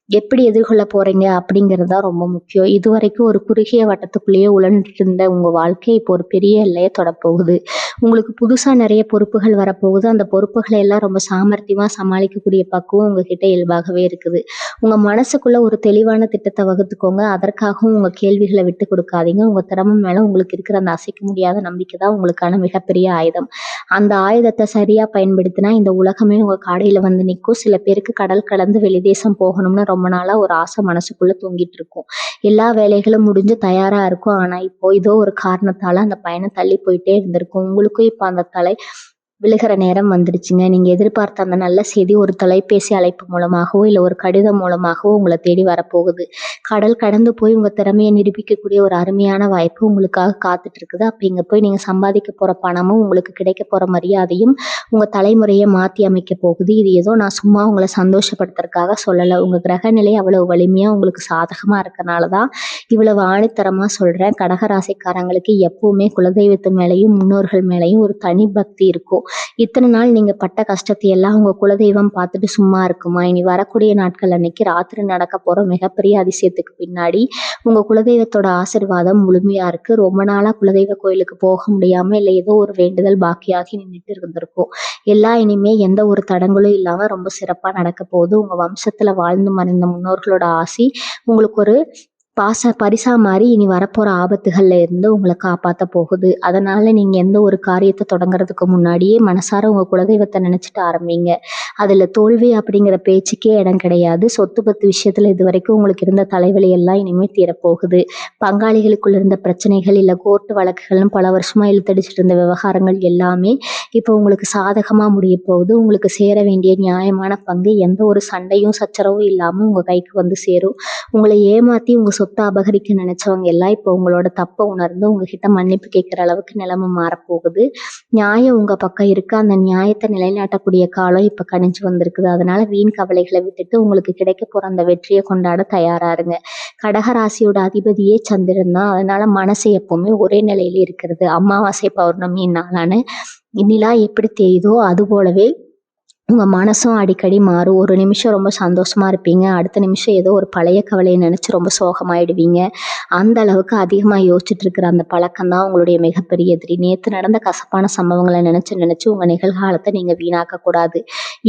எப்படி எதிர்கொள்ள போறீங்க அப்படிங்கிறது தான் ரொம்ப முக்கியம். இதுவரைக்கும் ஒரு குறுகிய வட்டத்துக்குள்ளேயே உழன்றுட்டு இருந்த உங்க வாழ்க்கை இப்போ ஒரு பெரிய எல்லைய தொடப்போகுது. உங்களுக்கு புதுசா நிறைய பொறுப்புகள் வரப்போகுது. அந்த பொறுப்புகளை எல்லாம் ரொம்ப சாமர்த்தியமா சமாளிக்கக்கூடிய பக்குவம் உங்ககிட்ட இயல்பாகவே இருக்குது. உங்க மனசுக்குள்ள ஒரு தெளிவான திட்டத்தை வகுத்துக்கோங்க. அதற்காகவும் உங்க கேள்விகளை விட்டு கொடுக்காதீங்க. உங்க திறமை மேல உங்களுக்கு இருக்கிற அந்த அசைக்க முடியாத நம்பிக்கை தான் உங்களுக்கான மிகப்பெரிய ஆயுதம். அந்த ஆயுதத்தை சரியா பயன்படுத்தினா இந்த உலகமே உங்க காடையில வந்து நிற்கும். சில பேருக்கு கடல் கடந்து வெளிதேசம் போகணும்னு ரொம்ப நாளா ஒரு ஆசை மனசுக்குள்ள தூங்கிட்டு இருக்கும். எல்லா வேலைகளும் முடிஞ்சு தயாரா இருக்கும். ஆனா இப்போ ஏதோ ஒரு காரணத்தால அந்த பயணம் தள்ளி போயிட்டே இருந்திருக்கும். உங்களுக்கும் இப்போ அந்த தலை விழுகிற நேரம் வந்துருச்சுங்க. நீங்க எதிர்பார்த்த அந்த நல்ல செய்தி ஒரு தொலைபேசி அழைப்பு மூலமாகவோ இல்ல ஒரு கடிதம் மூலமாகவோ உங்களை தேடி வரப்போகுது. கடல் கடந்து போய் உங்க திறமையை நிரூபிக்கக்கூடிய ஒரு அருமையான வாய்ப்பு உங்களுக்காக காத்துட்டு இருக்குது. அப்ப இங்க போய் நீங்க சம்பாதிக்க போற பணமும் உங்களுக்கு கிடைக்க போற மரியாதையும் உங்க தலைமுறையை மாத்தி அமைக்க போகுது. இது ஏதோ நான் சும்மா உங்களை சந்தோஷப்படுத்துறதுக்காக சொல்லல. உங்க கிரக நிலை அவ்வளவு வலிமையா உங்களுக்கு சாதகமா இருக்கறனாலதான் இவ்வளவு ஆணித்தரமா சொல்றேன். கடகராசிக்காரங்களுக்கு எப்பவுமே குலதெய்வத்து மேலையும் முன்னோர்கள் மேலையும் ஒரு தனி பக்தி இருக்கும். இத்தனை நாள் நீங்க பட்ட கஷ்டத்தை எல்லாம் உங்க குலதெய்வம் பார்த்துட்டு சும்மா இருக்குமா? இனி வரக்கூடிய நாட்கள் அன்னைக்கு ராத்திரி நடக்க போற மிகப்பெரிய அதிசயத்துக்கு பின்னாடி உங்க குலதெய்வத்தோட ஆசீர்வாதம் முழுமையா இருக்கு. ரொம்ப நாளா குலதெய்வ கோயிலுக்கு போக முடியாம இல்ல ஏதோ ஒரு வேண்டுதல் பாக்கியாகி நின்றுட்டு இருந்திருக்கும். எல்லாம் இனிமே எந்த ஒரு தடங்களும் இல்லாம ரொம்ப சிறப்பா நடக்க போகுது. உங்க வம்சத்துல வாழ்ந்து மறைந்த முன்னோர்களோட ஆசி உங்களுக்கு ஒரு பரிசா மாறி இனி வரப்போற ஆபத்துகள்ல இருந்து உங்களை காப்பாத்த போகுது. அதனால நீங்க எந்த ஒரு காரியத்தை தொடங்குறதுக்கு முன்னாடியே மனசார உங்க குலதெய்வத்தை நினைச்சிட்டு ஆரம்பிங்க. அதுல தோல்வி அப்படிங்கிற பேச்சுக்கே இடம் கிடையாது. சொத்து பத்து விஷயத்துல இது வரைக்கும் உங்களுக்கு இருந்த தலைவலி எல்லாம் இனிமே தீரப்போகுது. பங்காளிகளுக்குள்ள இருந்த பிரச்சனைகள் இல்ல கோர்ட்டு வழக்குகள்னு பல வருஷமா இழுத்தடிச்சிட்டு இருந்த விவகாரங்கள் எல்லாமே இப்போ உங்களுக்கு சாதகமா முடிய போகுது. உங்களுக்கு சேர வேண்டிய நியாயமான பங்கு எந்த ஒரு சண்டையும் சச்சரவும் இல்லாம உங்க கைக்கு வந்து சேரும். உங்களை ஏமாத்தி உங்க சொத்தை அபகரிக்க நினைச்சவங்க எல்லாம் இப்போ உங்களோட தப்பை உணர்ந்து உங்ககிட்ட மன்னிப்பு கேட்கிற அளவுக்கு நிலைமை மாறப்போகுது. நியாயம் உங்க பக்கம் இருக்கு. அந்த நியாயத்தை நிலைநாட்டக்கூடிய காலம் இப்ப கணிஞ்சு வந்திருக்குது. அதனால வீண் கவலைகளை விட்டுட்டு உங்களுக்கு கிடைக்க போற அந்த வெற்றியை கொண்டாட தயாரா இருங்க. கடகராசியோட அதிபதியே சந்திரன் தான். அதனால மனசு எப்பவுமே ஒரே நிலையில இருக்கிறது. அமாவாசை பௌர்ணமி நாளான நிலா எப்படி தெரியுதோ அது போலவே உங்க மனசும் அடிக்கடி மாறும். ஒரு நிமிஷம் ரொம்ப சந்தோஷமா இருப்பீங்க. அடுத்த நிமிஷம் ஏதோ ஒரு பழைய கவலையை நினைச்சு ரொம்ப சோகமாயிடுவீங்க. அந்த அளவுக்கு அதிகமா யோசிச்சுட்டு இருக்கிற அந்த பழக்கம் தான் உங்களுடைய மிகப்பெரிய எதிரி. நேத்து நடந்த கசப்பான சம்பவங்களை நினைச்சு நினைச்சு உங்க நிகழ்காலத்தை நீங்க வீணாக்க கூடாது.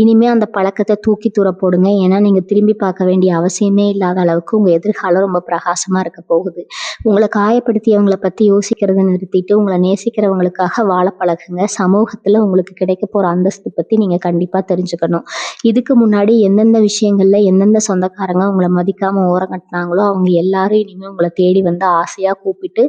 இனிமே அந்த பழக்கத்தை தூக்கி தூர போடுங்க. ஏன்னா நீங்க திரும்பி பார்க்க வேண்டிய அவசியமே இல்லாத அளவுக்கு உங்க எதிர்காலம் ரொம்ப பிரகாசமா இருக்க போகுது. உங்களை காயப்படுத்தியவங்களை பத்தி யோசிக்கிறத நிறுத்திட்டு உங்களை நேசிக்கிறவங்களுக்காக வாழ பழகுங்க. சமூகத்துல உங்களுக்கு கிடைக்க போற அந்தஸ்து பத்தி நீங்க கண்டிப்பா தெரிஞ்சுக்கணும். இதுக்கு முன்னாடி எந்தெந்த விஷயங்கள்ல எந்தெந்த சொந்தக்காரங்க உங்களை மதிக்காம ஓரம் கட்டினாங்களோ அவங்க எல்லாரும் இனிமே உங்களை தேடி வந்து ஆசையா கூப்பிட்டு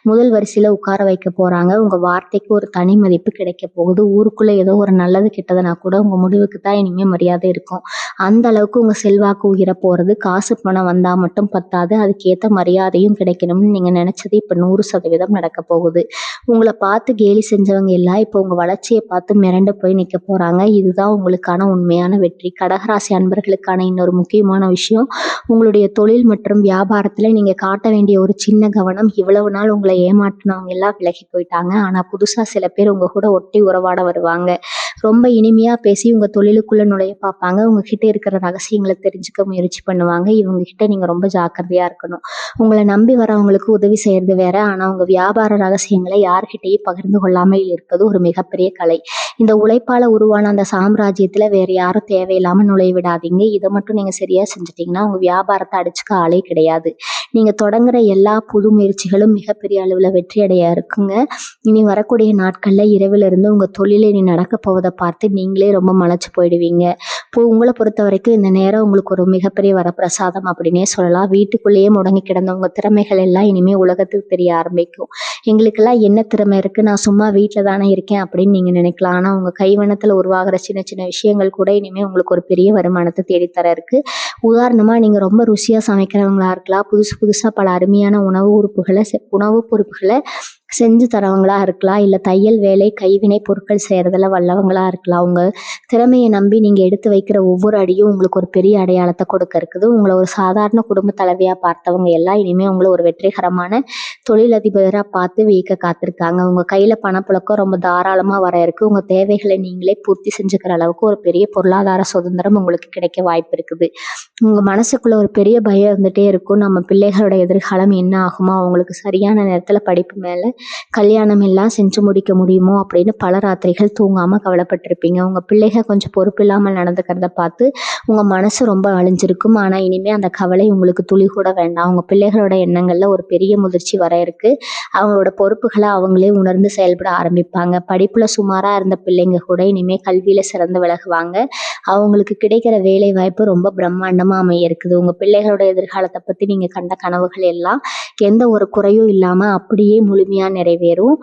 முதல் வரிசையில உட்கார வைக்க போறாங்க. உங்க வார்த்தைக்கு ஒரு தனி மதிப்பு கிடைக்க போகுது. ஊருக்குள்ள ஏதோ ஒரு நல்லது கெட்டதுனா கூட உங்க முடிவுக்கு தான் இனிமே மரியாதை இருக்கும். அந்த அளவுக்கு உங்க செல்வாக்கு உயர போறது. காசு பணம் வந்தா மட்டும் பத்தாது, அதுக்கேத்த மரியாதையும் கிடைக்கணும்னு நீங்க நினைச்சது இப்ப 100% நடக்க போகுது. உங்களை பார்த்து கேலி செஞ்சவங்க எல்லாம் இப்போ உங்க வளர்ச்சியை பார்த்து மிரண்டு போய் நிக்க போறாங்க. இதுதான் உங்களுக்கான உண்மையான வெற்றி. கடகராசி அன்பர்களுக்கான இன்னொரு முக்கியமான விஷயம், உங்களுடைய தொழில் மற்றும் வியாபாரத்துல நீங்க காட்ட வேண்டிய ஒரு சின்ன கவனம். இவ்வளவு நாள் உங்களை ஏமாற்றினவங்க எல்லாம் விலகி போயிட்டாங்க. ஆனா புதுசா சில பேர் உங்க கூட ஒட்டி உறவாட வருவாங்க. ரொம்ப இனிமையா பேசி உங்க தொழிலுக்குள்ள நுழைய பார்ப்பாங்க. உங்ககிட்ட இருக்கிற ரகசியங்களை தெரிஞ்சுக்க முயற்சி பண்ணுவாங்க. இவங்க கிட்ட நீங்க ரொம்ப ஜாக்கிரதையா இருக்கணும். உங்களை நம்பி வரவங்களுக்கு உதவி செய்யறது வேற, ஆனா உங்க வியாபார ரகசியங்களை யார்கிட்டையும் பகிர்ந்து கொள்ளாமல் இருப்பது ஒரு மிகப்பெரிய கலை. இந்த உழைப்பால உருவான அந்த சாம்ராஜ்யத்துல வேற யாரும் தேவையில்லாம நுழைய விடாதீங்க. இதை மட்டும் நீங்க சரியா செஞ்சுட்டீங்கன்னா உங்க வியாபாரத்தை அடிச்சுக்க ஆளே கிடையாது. நீங்க தொடங்குற எல்லா புது முயற்சிகளும் மிகப்பெரிய அளவுல வெற்றி அடைய இருக்குங்க. இனி வரக்கூடிய நாட்கள்ல இரவுல இருந்து உங்க தொழிலை நீ நடக்க போவதை பார்த்து நீங்களே ரொம்ப மலைச்சு போயிடுவீங்க. இப்போ உங்களை பொறுத்த வரைக்கும் இந்த நேரம் உங்களுக்கு ஒரு மிகப்பெரிய வரப்பிரசாதம் அப்படின்னே சொல்லலாம். வீட்டுக்குள்ளேயே முடங்கி கிடந்த உங்க திறமைகள் எல்லாம் இனிமே உலகத்துக்கு தெரிய ஆரம்பிக்கும். எங்களுக்கெல்லாம் என்ன திறமை இருக்கு, நான் சும்மா வீட்டில் தானே இருக்கேன் அப்படின்னு நீங்க நினைக்கலாம். ஆனா உங்க கைவண்ணத்துல உருவாகிற சின்ன சின்ன விஷயங்கள் கூட இனிமே உங்களுக்கு ஒரு பெரிய வருமானத்தை தேடித்தர இருக்கு. உதாரணமா நீங்க ரொம்ப ருசியா சமைக்கிறவங்களா இருக்கலாம். புதுசு புதுசா பல அருமையான உணவு பொறுப்புகளை செஞ்சு தரவங்களா இருக்கலாம், இல்லை தையல் வேலை கைவினை பொருட்கள் செய்கிறதுல வல்லவங்களா இருக்கலாம். உங்கள் திறமையை நம்பி நீங்கள் எடுத்து வைக்கிற ஒவ்வொரு அடியும் உங்களுக்கு ஒரு பெரிய அடையாளத்தை கொடுக்க இருக்குது. உங்களை ஒரு சாதாரண குடும்ப தலைவியாக பார்த்தவங்க எல்லாம் இனிமேல் உங்களை ஒரு வெற்றிகரமான தொழிலதிபராக பார்த்து வியக்க காத்திருக்காங்க. உங்கள் கையில் பணப்புழக்கம் ரொம்ப தாராளமாக வர இருக்குது. உங்கள் தேவைகளை நீங்களே பூர்த்தி செஞ்சுக்கிற அளவுக்கு ஒரு பெரிய பொருளாதார சுதந்திரம் உங்களுக்கு கிடைக்க வாய்ப்பு இருக்குது. உங்கள் மனசுக்குள்ள ஒரு பெரிய பயம் இருந்துகிட்டே இருக்கும், நம்ம பிள்ளைகளோட எதிர்காலம் என்ன ஆகுமோ, அவங்களுக்கு சரியான நேரத்தில் படிப்பு மேலே கல்யாணம் எல்லாம் செஞ்சு முடிக்க முடியுமோ அப்படின்னு பல ராத்திரிகள் தூங்காமல் கவலைப்பட்டிருப்பீங்க. உங்கள் பிள்ளைகள் கொஞ்சம் பொறுப்பு இல்லாமல் நடந்துக்கிறத பார்த்து உங்கள் மனசு ரொம்ப அழிஞ்சிருக்கும். ஆனால் இனிமேல் அந்த கவலை உங்களுக்கு துளி கூட வேண்டாம். உங்கள் பிள்ளைகளோட எண்ணங்களில் ஒரு பெரிய முதிர்ச்சி வர இருக்கு. அவங்களோட பொறுப்புகளை அவங்களே உணர்ந்து செயல்பட ஆரம்பிப்பாங்க. படிப்பில் சுமாராக இருந்த பிள்ளைங்க கூட இனிமேல் கல்வியில் சிறந்து விலகுவாங்க. அவங்களுக்கு கிடைக்கிற வேலை வாய்ப்பு ரொம்ப பிரம்மாண்டமாக அமைய இருக்குது. உங்கள் பிள்ளைகளோட எதிர்காலத்தை பற்றி நீங்கள் கண்ட கனவுகள் எல்லாம் எந்த ஒரு குறையும் இல்லாமல் அப்படியே முழுமையாக நிறைவேறும்.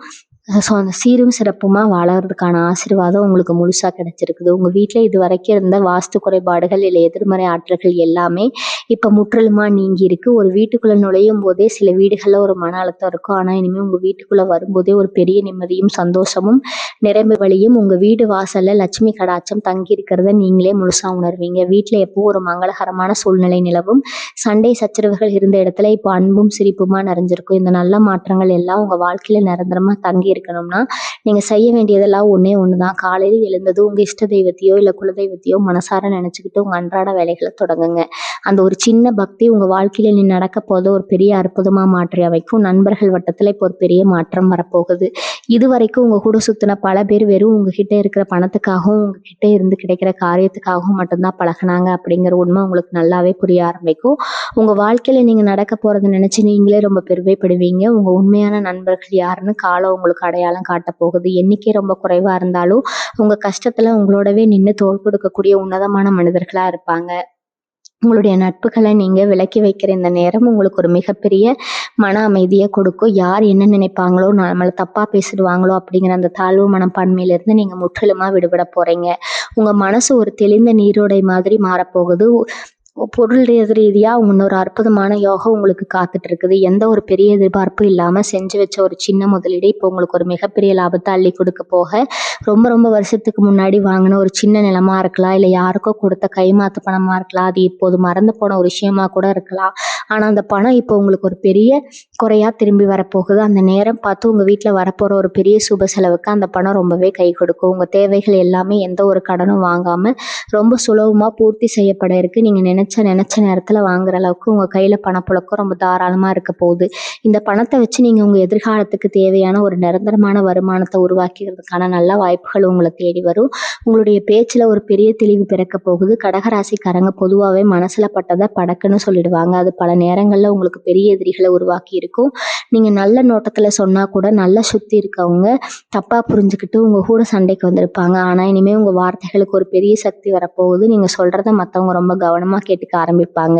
ஸோ அந்த சீரும் சிறப்புமாக வாழறதுக்கான ஆசீர்வாதம் உங்களுக்கு முழுசாக கிடைச்சிருக்குது. உங்கள் வீட்டில் இது வரைக்கும் இருந்த வாஸ்து குறைபாடுகள் இல்லை எதிர்மறை ஆற்றல்கள் எல்லாமே இப்போ முற்றிலுமாக நீங்கி இருக்கு. ஒரு வீட்டுக்குள்ளே நுழையும் போதே சில வீடுகளில் ஒரு மன அழுத்தம் இருக்கும். ஆனால் இனிமேல் உங்கள் வீட்டுக்குள்ளே வரும்போதே ஒரு பெரிய நிம்மதியும் சந்தோஷமும் நிரம்பி வழியும். உங்கள் வீடு வாசலில் லட்சுமி கடாட்சம் தங்கி இருக்கிறத நீங்களே முழுசாக உணர்வீங்க. வீட்டில் எப்போ ஒரு மங்களகரமான சூழ்நிலை நிலவும். சண்டை சச்சரவுகள் இருந்த இடத்துல இப்போ அன்பும் சிரிப்புமா நிறைஞ்சிருக்கும். இந்த நல்ல மாற்றங்கள் எல்லாம் உங்கள் வாழ்க்கையில் நிரந்தரமாக தங்கி இருக்கணும்னா நீங்கள் செய்ய வேண்டியதெல்லாம் ஒன்றே ஒன்று தான். காலையில் எழுந்ததும் உங்கள் இஷ்ட தெய்வத்தையோ இல்லை குலதெய்வத்தையோ மனசார நினச்சிக்கிட்டு உங்கள் அன்றாட வேலைகளை தொடங்குங்க. அந்த ஒரு சின்ன பக்தி உங்கள் வாழ்க்கையில் நீ நடக்க போத ஒரு பெரிய அற்புதமாக மாற்றி அமைக்கும். நண்பர்கள் வட்டத்தில் இப்போ ஒரு பெரிய மாற்றம் வரப்போகுது. இது வரைக்கும் உங்கள் கூட சுற்றின பல பேர் வெறும் உங்ககிட்ட இருக்கிற பணத்துக்காகவும் உங்ககிட்ட இருந்து கிடைக்கிற காரியத்துக்காகவும் மட்டும்தான் பழகினாங்க அப்படிங்கிற உண்மை உங்களுக்கு நல்லாவே புரிய ஆரம்பிக்கும். உங்கள் வாழ்க்கையில் நீங்கள் நடக்க போகிறத நினச்சி நீங்களே ரொம்ப பெருமைப்படுவீங்க. உங்கள் உண்மையான நண்பர்கள் யாருன்னு காலம் உங்களுக்கு அடையாளம் காட்ட போகுது. எண்ணிக்கை ரொம்ப குறைவாக இருந்தாலும் உங்கள் கஷ்டத்தில் உங்களோடவே நின்று தோள் கொடுக்கக்கூடிய உன்னதமான மனிதர்களாக இருப்பாங்க. உங்களுடைய நட்புகளை நீங்கள் விலக்கி வைக்கிற இந்த நேரம் உங்களுக்கு ஒரு மிகப்பெரிய மன அமைதியை கொடுக்கும். யார் என்ன நினைப்பாங்களோ, நம்மளை தப்பாக பேசிடுவாங்களோ அப்படிங்கிற அந்த தாழ்வு மனப்பான்மையிலேருந்து நீங்கள் முற்றிலுமாக விடுபட போகிறீங்க. உங்கள் மனசு ஒரு தெளிந்த நீரோடை மாதிரி மாறப்போகுது. பொருள் ரீதியாக இன்னொரு அற்புதமான யோகம் உங்களுக்கு காத்துட்டு இருக்குது. எந்த ஒரு பெரிய எதிர்பார்ப்பும் இல்லாமல் செஞ்சு வச்ச ஒரு சின்ன முதலீடு இப்போ உங்களுக்கு ஒரு மிகப்பெரிய லாபத்தை அள்ளி கொடுக்க போக, ரொம்ப ரொம்ப வருஷத்துக்கு முன்னாடி வாங்கின ஒரு சின்ன நிலமா இருக்கலாம், இல்லை யாருக்கோ கொடுத்த கைமாத்து பணமாக இருக்கலாம், அது இப்போது மறந்து போன ஒரு விஷயமா கூட இருக்கலாம். ஆனால் அந்த பணம் இப்போ உங்களுக்கு ஒரு பெரிய குறையாக திரும்பி வரப்போகுது. அந்த நேரம் பார்த்து உங்கள் வீட்டில் வரப்போகிற ஒரு பெரிய சுப செலவுக்கு அந்த பணம் ரொம்பவே கை கொடுக்கும். உங்கள் தேவைகள் எல்லாமே எந்த ஒரு கடனும் வாங்காமல் ரொம்ப சுலபமாக பூர்த்தி செய்யப்பட இருக்குது. நீங்கள் நினச்ச நேரத்தில் வாங்குற அளவுக்கு உங்கள் கையில் பணப்புழக்கம் ரொம்ப தாராளமாக இருக்க போகுது. இந்த பணத்தை வச்சு நீங்கள் உங்கள் எதிர்காலத்துக்கு தேவையான ஒரு நிரந்தரமான வருமானத்தை உருவாக்கிறதுக்கான நல்ல வாய்ப்புகள் உங்களை தேடி வரும். உங்களுடைய பேச்சில் ஒரு பெரிய தெளிவு பிறக்க போகுது. கடகராசிக்காரங்க பொதுவாகவே மனசில் பட்டதை படக்குன்னு சொல்லிடுவாங்க. அது பல நேரங்களில் உங்களுக்கு பெரிய எதிரிகளை உருவாக்கி இருக்கும். நீங்கள் நல்ல நோட்டத்தில் சொன்னால் கூட நல்லா சுற்றி இருக்கவங்க தப்பாக புரிஞ்சுக்கிட்டு உங்கள் கூட சண்டைக்கு வந்திருப்பாங்க. ஆனால் இனிமேல் உங்கள் வார்த்தைகளுக்கு ஒரு பெரிய சக்தி வரப்போகுது. நீங்கள் சொல்கிறத மற்றவங்க ரொம்ப கவனமாக கேட்டுக்க ஆரம்பிப்பாங்க.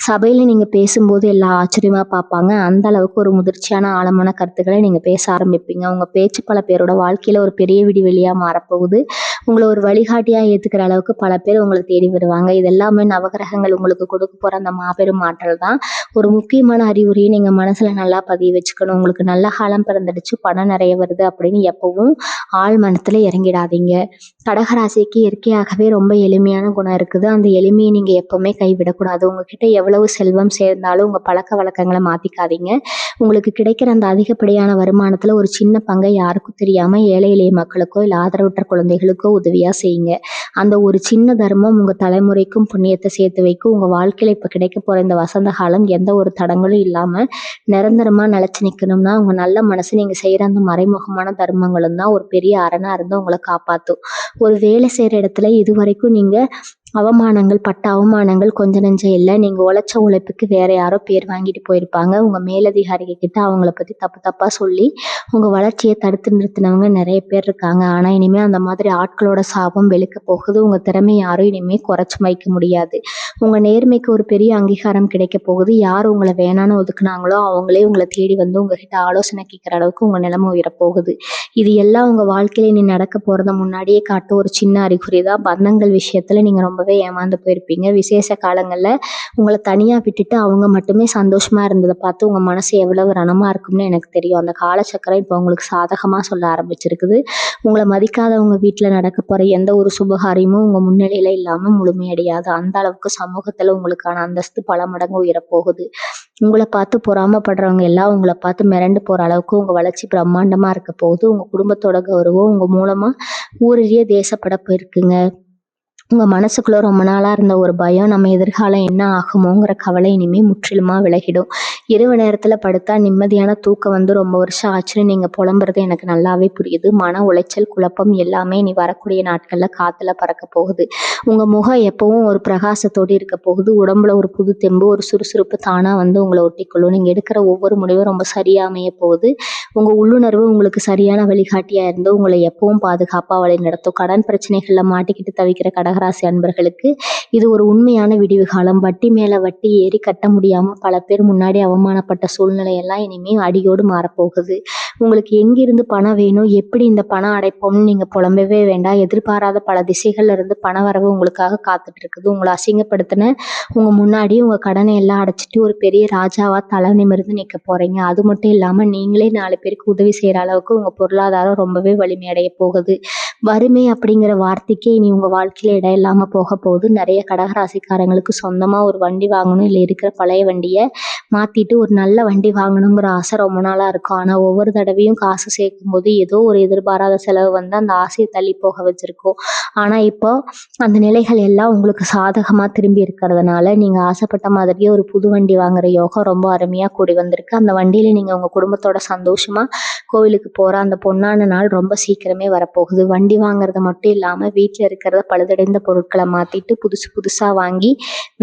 சபையில் நீங்கள் பேசும்போது எல்லாம் ஆச்சரியமாக பார்ப்பாங்க. அந்த அளவுக்கு ஒரு முதிர்ச்சியான ஆழமான கருத்துக்களை நீங்கள் பேச ஆரம்பிப்பீங்க. உங்கள் பேச்சு பல பேரோட வாழ்க்கையில் ஒரு பெரிய விடிவெளியாக மாறப்போகுது. உங்களை ஒரு வழிகாட்டியாக ஏற்றுக்கிற அளவுக்கு பல பேர் உங்களை தேடி வருவாங்க. இதெல்லாமே நவகிரகங்கள் உங்களுக்கு கொடுக்க போகிற அந்த மாபெரும் மாற்றல் தான். ஒரு முக்கியமான அறிகுறியை நீங்கள் மனசில் நல்லா பதிய வச்சுக்கணும். உங்களுக்கு நல்ல காலம் பிறந்துடுச்சு, பணம் நிறைய வருது அப்படின்னு எப்பவும் ஆள் மனத்தில் இறங்கிடாதீங்க. கடகராசிக்கு இயற்கையாகவே ரொம்ப எளிமையான குணம் இருக்குது. அந்த எளிமையை நீங்கள் எப்போவுமே கைவிடக்கூடாது. உங்ககிட்ட எவ்வளவு செல்வம் சேர்ந்தாலும் உங்கள் பழக்க வழக்கங்களை மாற்றிக்காதீங்க. உங்களுக்கு கிடைக்கிற அந்த அதிகப்படியான வருமானத்தில் ஒரு சின்ன பங்கை யாருக்கும் தெரியாமல் ஏழை எளிய மக்களுக்கோ இல்லை ஆதரவற்ற குழந்தைகளுக்கோ உதவியாக செய்யுங்க. அந்த ஒரு சின்ன தர்மம் உங்கள் தலைமுறைக்கும் புண்ணியத்தை சேர்த்து வைக்கும். உங்கள் வாழ்க்கையில் இப்போ கிடைக்க போகிற இந்த வசந்த காலம் எந்த ஒரு தடங்களும் இல்லாமல் நிரந்தரமாக நிலச்சி நிற்கணும்னா உங்கள் நல்ல மனசு நீங்கள் செய்கிற அந்த மறைமுகமான தர்மங்களும் தான் ஒரு பெரிய அரணாக இருந்து உங்களை காப்பாற்றும். ஒரு வேலை செய்கிற இடத்துல இது வரைக்கும் நீங்கள் பட்ட அவமானங்கள் கொஞ்ச நெஞ்சம் இல்லை. நீங்கள் உழைச்ச உழைப்புக்கு வேற யாரோ பேர் வாங்கிட்டு போயிருப்பாங்க. உங்கள் மேலதிகாரிகள் கிட்ட அவங்கள பற்றி தப்பாக சொல்லி உங்கள் வளர்ச்சியை தடுத்து நிறுத்தினவங்க நிறைய பேர் இருக்காங்க. ஆனால் இனிமேல் அந்த மாதிரி ஆட்களோட சாபம் வெளுக்க போகுது. உங்கள் திறமை யாரும் இனிமேல் குறைச்சி வைக்க முடியாது. உங்கள் நேர்மைக்கு ஒரு பெரிய அங்கீகாரம் கிடைக்க போகுது. யார் உங்களை வேணான்னு ஒதுக்குனாங்களோ அவங்களே உங்களை தேடி வந்து உங்ககிட்ட ஆலோசனை கேட்குற அளவுக்கு உங்கள் நிலைமை உயரப்போகுது. இது எல்லாம் உங்கள் வாழ்க்கையில நீ நடக்க போகிறத முன்னாடியே காட்டு ஒரு சின்ன அறிகுறி தான். பந்தங்கள் விஷயத்தில் நீங்கள் ரொம்ப ரொம்பவே ஏமாந்து போயிருப்பீங்க. விசேஷ காலங்கள்ல உங்கள தனியா விட்டுட்டு அவங்க மட்டுமே சந்தோஷமா இருந்தத பார்த்து உங்க மனசு எவ்வளவு ரணமா இருக்கும்னு எனக்கு தெரியும். அந்த காலச்சக்கரம் இப்போ உங்களுக்கு சாதகமா சொல்ல ஆரம்பிச்சிருக்குது. உங்கள மதிக்காதவங்க வீட்ல நடக்க போற எந்த ஒரு சுபகாரியமும் உங்க முன்னிலையில இல்லாம முழுமையடையாது. அந்த அளவுக்கு சமூகத்துல உங்களுக்கான அந்தஸ்து பல மடங்கு உயரப்போகுது. உங்கள பார்த்து பொறாமைப்படுறவங்க எல்லாம் உங்கள பார்த்து மிரண்டு போற அளவுக்கு உங்க வளர்ச்சி பிரம்மாண்டமா இருக்க போகுது. உங்க குடும்பத்தோட கௌரவம் உங்க மூலமா ஊரறிய தேசப்பட போயிருக்குங்க. உங்க மனசுக்குள்ள ரொம்ப நாளா இருந்த ஒரு பயம், நம்ம எதிர்காலம் என்ன ஆகுமோங்கிற கவலை இனிமே முற்றிலுமா விலகிடும். இரவு நேரத்துல படுத்தா நிம்மதியான தூக்கம் வந்து ரொம்ப வருஷம் ஆச்சுன்னு நீங்க புலம்புறது எனக்கு நல்லாவே புரியுது. மன உளைச்சல், குழப்பம் எல்லாமே இனி வரக்கூடிய நாட்கள்ல காத்துல பறக்க போகுது. உங்க முகம் எப்பவும் ஒரு பிரகாசத்தோடு இருக்க போகுது. உடம்புல ஒரு புது தெம்பு, ஒரு சுறுசுறுப்பு தானா வந்து உங்களை ஒட்டிக்கொள்ளும். நீங்க எடுக்கிற ஒவ்வொரு முடிவும் ரொம்ப சரியா அமைய போகுது. உங்க உள்ளுணர்வு உங்களுக்கு சரியான வழிகாட்டியா இருந்து உங்களை எப்பவும் பாதுகாப்பா வழி நடத்தும். கடன் பிரச்சனைகள்ல மாட்டிக்கிட்டு தவிக்கிற கடகராசி அன்பர்களுக்கு இது ஒரு உண்மையான விடிவு காலம். வட்டி மேல வட்டி ஏறி கட்ட முடியாம பல பேர் முன்னாடி அவமானப்பட்ட சூழ்நிலை எல்லாம் இனிமே அடியோடு மாறப்போகுது. உங்களுக்கு எங்கிருந்து பணம் வேணும், எப்படி இந்த பணம் அடைப்போம்னு நீங்க புலம்பவே வேண்டாம். எதிர்பாராத பல திசைகள்ல இருந்து பண வரவு உங்களுக்காக காத்துட்டு இருக்குது. உங்களை அசிங்கப்படுத்தின உங்க முன்னாடி உங்க கடனை எல்லாம் அடைச்சிட்டு ஒரு பெரிய ராஜாவா தலை நிமிர்ந்து நிக்க போறீங்க. அது மட்டும் இல்லாம நீங்களே 4 பேருக்கு உதவி செய்யற அளவுக்கு உங்க பொருளாதாரம் ரொம்பவே வலிமையடைய போகுது. வறுமை அப்படிங்கிற வார்த்தைக்கே இனி உங்க வாழ்க்கையில இடம் இல்லாம போக போகுது. நிறைய கடகராசிக்காரங்களுக்கு சொந்தமா ஒரு வண்டி வாங்கணும், இல்லை இருக்கிற பழைய வண்டியை மாத்திட்டு ஒரு நல்ல வண்டி வாங்கணுங்கிற ஆசை ரொம்ப நாளா இருக்கும். ஆனா ஒவ்வொரு தடவையும் காசு சேர்க்கும் போது ஏதோ ஒரு எதிர்பாராத செலவு வந்து அந்த ஆசையை தள்ளி போக வச்சிருக்கோம். ஆனா இப்போ அந்த நிலைகள் எல்லாம் உங்களுக்கு சாதகமா திரும்பி இருக்கிறதுனால நீங்க ஆசைப்பட்ட மாதிரியே ஒரு புது வண்டி வாங்குற யோகம் ரொம்ப அருமையா கூடி வந்திருக்கு. அந்த வண்டியில நீங்க உங்க குடும்பத்தோட சந்தோஷமா கோவிலுக்கு போற அந்த பொன்னான நாள் ரொம்ப சீக்கிரமே வரப்போகுது. வண்டி வாங்குறது மட்டும் இல்லாம வீட்டுல இருக்கிறத பழுதடைந்த பொருட்களை மாத்திட்டு புதுசு புதுசா வாங்கி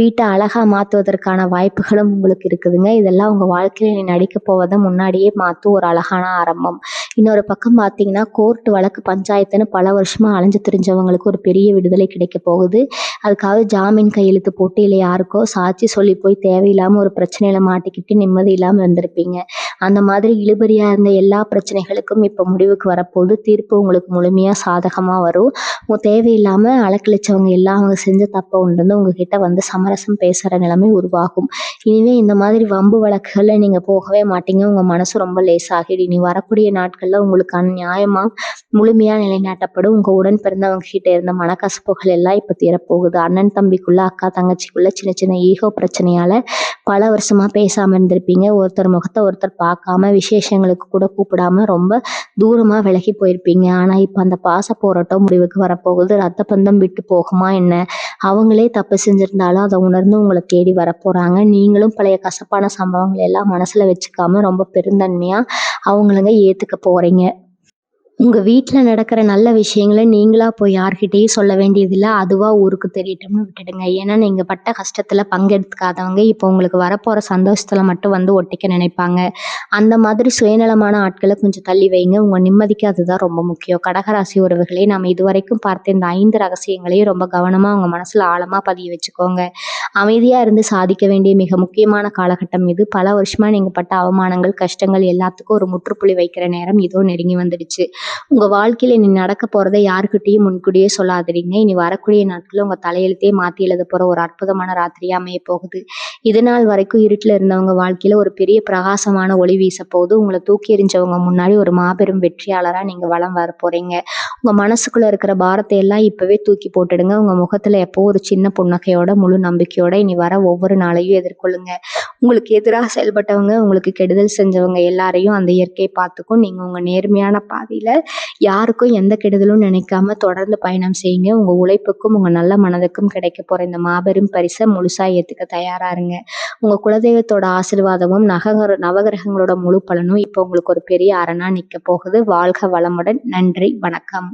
வீட்டை அழகா மாத்துவதற்கான வாய்ப்புகளும் உங்களுக்கு இருக்குதுங்க. இதெல்லாம் உங்க வாழ்க்கையில நீ நடிக்க போவதை முன்னாடியே மாத்தும் ஒரு அழகான ஆரம்பம். இன்னொரு பக்கம் பார்த்தீங்கன்னா, கோர்ட் வழக்கு பஞ்சாயத்துன்னு பல வருஷமா அலைஞ்சு திரிஞ்சவங்களுக்கு ஒரு பெரிய விடுதலை கிடைக்க போகுது. அதுக்காக ஜாமீன் கையெழுத்து போட்டு இல்லை யாருக்கோ சாட்சி சொல்லி போய் தேவையில்லாம ஒரு பிரச்சனையில மாட்டிக்கிட்டு நிம்மதி இல்லாம இருந்திருப்பீங்க. அந்த மாதிரி இழுபறியா இருந்த எல்லா பிரச்சனைகளுக்கும் இப்போ முடிவுக்கு வரப்போகுது. தீர்ப்பு உங்களுக்கு முழுமையா சாதகமா வரும். உங்க தேவையில்லாம அலக்கழிச்சவங்க எல்லாம் அவங்க செஞ்ச தப்பை உண்டு உங்ககிட்ட வந்து சமரசம் பேசுற நிலைமை உருவாகும். இனிமே இந்த மாதிரி வம்பு வழக்குகள்ல நீங்க போகவே மாட்டீங்க. உங்க மனசு ரொம்ப லேசாகிடும். இனி வரக்கூடிய நாட்கள்ல உங்களுக்கான நியாயமா முழுமையா நிலைநாட்டப்படும். உங்க உடன் பிறந்தவங்க கிட்ட இருந்த மனக்கசப்புகள் எல்லாம் இப்ப தீரப்போகுது. அண்ணன் தம்பிக்குள்ள, அக்கா தங்கச்சிக்குள்ள சின்ன சின்ன ஈகோ பிரச்சனையால பல வருஷமா பேசாம இருந்திருப்பீங்க. ஒருத்தர் முகத்தை ஒருத்தர் பார்க்காம விசேஷங்களுக்கு கூட கூப்பிடாம ரொம்ப தூரமா விலகி போயிருப்பீங்க. ஆனா இப்ப அந்த பாச போராட்டம் முடிவுக்கு வரப்போகுது. ரத்த பந்தம் விட்டு போகுமா என்ன? அவங்களே தப்பு செஞ்சிருந்தாலும் அதை உணர்ந்து உங்களை தேடி வரப்போறாங்க. நீங்களும் பழைய கசப்பான சம்பவங்களை எல்லாம் மனசுல வச்சுக்காம ரொம்ப பெருந்தன்மையா அவங்களுங்க ஏத்துக்க போறீங்க. உங்க வீட்ல நடக்கிற நல்ல விஷயங்கள நீங்களா போய் யார்கிட்டயும் சொல்ல வேண்டியதில்ல. அதுவா ஊருக்கு தெரியட்டும்னு விட்டுடுங்க. ஏன்னா நீங்க பட்ட கஷ்டத்துல பங்கெடுத்துக்காதவங்க இப்போ உங்களுக்கு வரப்போற சந்தோஷத்துல மட்டும் வந்து ஒட்டிக்க நினைப்பாங்க. அந்த மாதிரி சுயநலமான ஆட்களை கொஞ்சம் தள்ளி வைங்க. உங்க நிம்மதிக்கு அதுதான் ரொம்ப முக்கியம். கடகராசி உறவுகளே, நம்ம இதுவரைக்கும் பார்த்த இந்த 5 ரகசியங்களையும் ரொம்ப கவனமா உங்க மனசுல ஆழமா பதிய வச்சுக்கோங்க. அமைதியா இருந்து சாதிக்க வேண்டிய மிக முக்கியமான காலகட்டம் இது. பல வருஷமா நீங்க பட்ட அவமானங்கள், கஷ்டங்கள் எல்லாத்துக்கும் ஒரு முற்றுப்புள்ளி வைக்கிற நேரம் இதோ நெருங்கி வந்துடுச்சு. உங்க வாழ்க்கையில இனி நடக்க போறதை யாருக்கிட்டையும் முன்கூட்டியே சொல்லாதீங்க. இனி வரக்கூடிய நாட்கள்ல உங்க தலையெழுத்தே மாத்தி எழுத போற ஒரு அற்புதமான ராத்திரியா அமைய போகுது. இது நாள் வரைக்கும் இருட்டுல இருந்தவங்க வாழ்க்கையில ஒரு பெரிய பிரகாசமான ஒளி வீச போகுது. உங்களை தூக்கி எறிஞ்சவங்க முன்னாடி ஒரு மாபெரும் வெற்றியாளரா நீங்க வலம் வர போறீங்க. உங்க மனசுக்குள்ள இருக்கிற பாரத்தை எல்லாம் இப்பவே தூக்கி போட்டுடுங்க. உங்க முகத்துல எப்போ ஒரு சின்ன புன்னகையோட, முழு நம்பிக்கையோட இனி வர ஒவ்வொரு நாளையும் எதிர்கொள்ளுங்க. உங்களுக்கு எதிராக செயல்பட்டவங்க, உங்களுக்கு கெடுதல் செஞ்சவங்க எல்லாரையும் அந்த இயற்கை பார்த்துக்கும். நீங்க உங்க நேர்மையான பாதையில யாருக்கும் எந்த கெடுதலும் நினைக்காம தொடர்ந்து பயணம் செய்யுங்க. உங்க உழைப்புக்கும் உங்க நல்ல மனதுக்கும் கிடைக்க போற இந்த மாபெரும் பரிசை முழுசா ஏத்துக்க தயாரா இருங்க. உங்க குலதெய்வத்தோட ஆசீர்வாதமும் நவகிரகங்களோட முழு பலனும் இப்போ உங்களுக்கு ஒரு பெரிய அரணா நிக்க போகுது. வாழ்க வளமுடன். நன்றி, வணக்கம்.